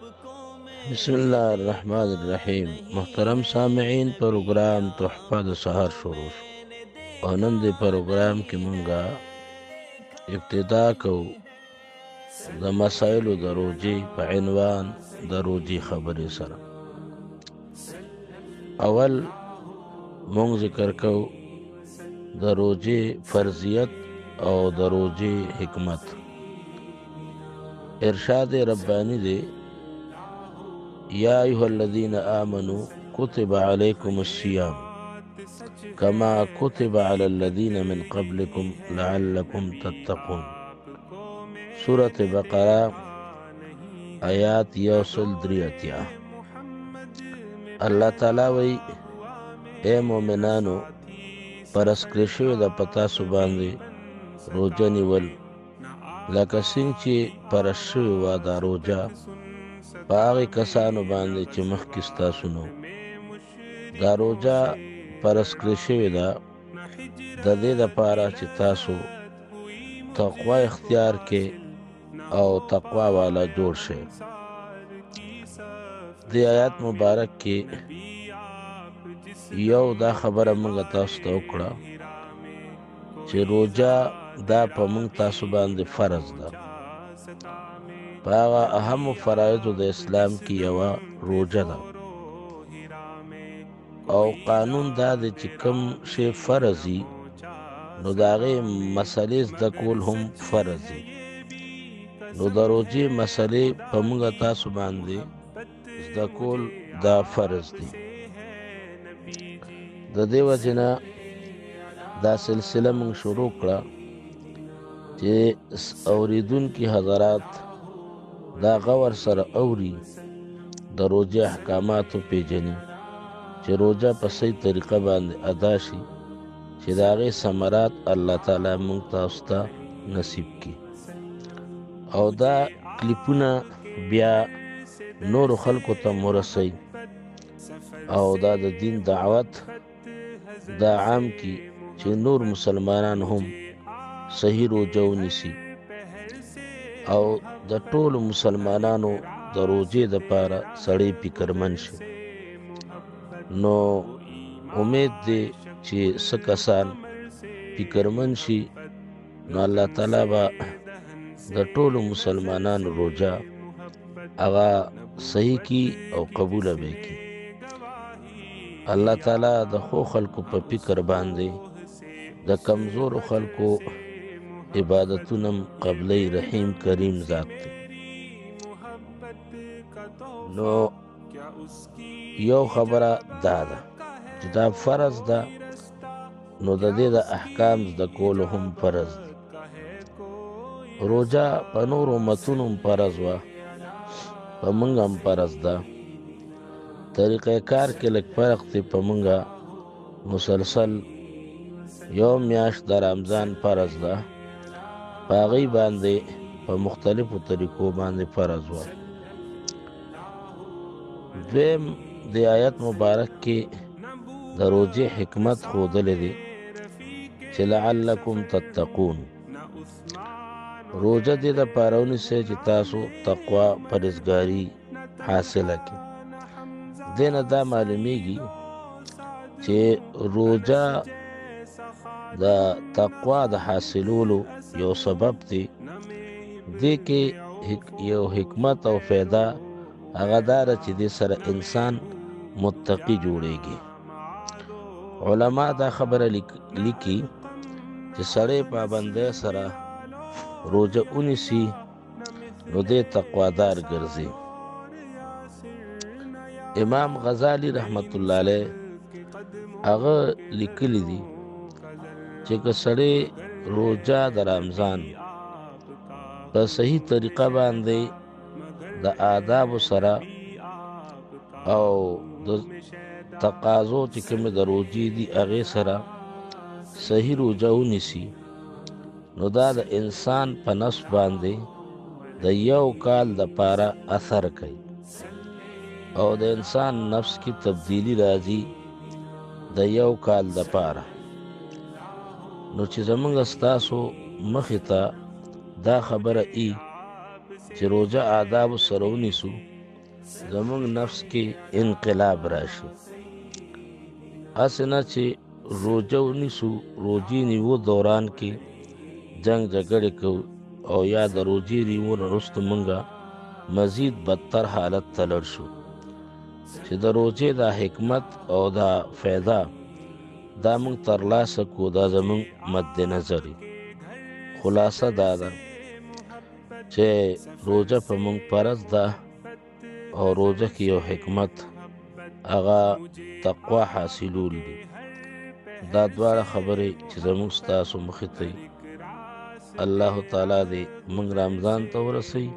بسم الله الرحمن الرحیم. محترم سامعین، پروګرام تحفه د سحر شروع شو او نن د پروګرام کې مونږه ابتدا کوو د مسایلو د روجې په عنوان د روجې خبرې سره. اول مونږ ذکر کوو د روجې فرضیت او د روجې حکمت. ارشاد ربانی دی: یا ایها الذین آمنوا کتب علیکم الصیام کما کتب علی الذین من قبلکم لعلکم تتقون. سورة بقرہ آیات 183. اللہ تعالی وی اے مومنانو پرس کړی شوی د پتاسو باندې روجه نیول لکه څنګه چې پرس شوی وه دا روجه په هغې کسانو باندې چې مخکې ستاسو نو. دا روجه فرض کړې شوې ده د دې دپاره چې تاسو تقوا اختیار کې او تقوا والا جوړ شئ. دې آیات مبارک کې یو دا خبره موږ تاسو ته وکړه چې روجه دا په موږ تاسو باندې فرض ده. په هغه اهمو فرایضو د اسلام کې یوه روجه ده او قانون دا دی چې کوم شی فرض وي نو د هغې مسلې زده کول هم فرض دي. نو د روجې مسلې په موږ تاسو باندې زده کول دا فرض دي. د دې وجې نه دا سلسله موږ شروع کړه چې اوریدونکي حضرات دا غور سره اوري د روجې احکاماتو پیژني چې روجه په صحیح طریقه باندې ادا شي چې د هغې ثمرات الله تعالی موږ تاسو ته نصیب کړي. او دا کلیپونه بیا نورو خلکو ته ورسوي او دا د دین دعوت دا عام کړي چې نور مسلمانان هم صحیح روجه ونیسي او د ټولو مسلمانانو د روجې دپاره سړی فکرمند شي. نو امید دی چې څه کسان فکرمند شي نو الله تعالی به د ټولو مسلمانانو روجه هغه صحیح کی او قبوله به کی. الله تعالی د ښو خلکو په فکر باندې د کمزورو خلکو عبادتونم قبلی رحیم کریم ذات دی. نو یو خبره دا ده چې دا فرض ده نو د دې د احکام زده کولو هم فرض دي. روجه په نورو امتونو هم فرض وه، په موږ هم فرض ده. طریقه کار کې لږ فرق دی. په موږ مسلسل یو میاشت د رمضان فرض ده، په هغې باندې په مختلفو طریقو باندې فرض وه. دویم د آیت مبارک کې د روجې حکمت ښودلی دی چې لعلکم تتقون. روجه دې دپاره ونیسئ چې تاسو تقوا پرهیزګاري حاصله کړئ. دې نه دا معلومیږي چې روجه د تقوا د حاصلولو یو سبب دی. دې کې یو حکمت او فایده هغه داره چې دې سره انسان متقي جوړیږي. علما دا خبره لیکي چې سړی پابندۍ سره روجه ونیسي نو دې تقوادار ګرځي. امام غزالی رحمت الله علیه هغه لیکلی دي چې که سړی روجه د رمضان په صحیح طریقه باندې د آدابو سره او د تقاضو چې کومې د روجې دي هغې سره صحیح روجه ونیسي نو دا د انسان په نفس باندې د یو کال دپاره اثر کوي او د انسان نفس کې تبدیلی راځي د یو کال دپاره. نو چې زمونږ ستاسو مخې ته دا خبره ای چې روجه آداب سره ونیسو زمونږ نفس کې انقلاب راشي. هسې نه چې روژه ونیسو، روژې نیو دوران کې جنگ جګړې کوو او یا د روژې نیو نه وروسته مونږه مزید بدتر حالت ته لړ شو، چې د روژې دا حکمت او دا فایده دا مونږ ترلاسه کړو، دا زمونږ مد نظر وي. خلاصه دا ده چې روژه په مونږ فرض ده او روژه کې یو حکمت هغه تقوا حاصلول دي. دا دواړه خبرې چې زمونږ ستاسو مخې ته الله تعالی دې مونږ رمضان ته ورسوي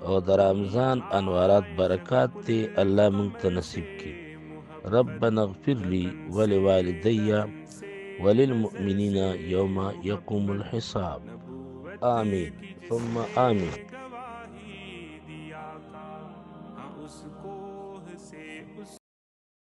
او د رمضان انوارات برکات دې الله مونږ ته نصیب کړي. ربنا اغفر لي ولوالدي وللمؤمنين يوم يقوم الحساب. آمين ثم آمين.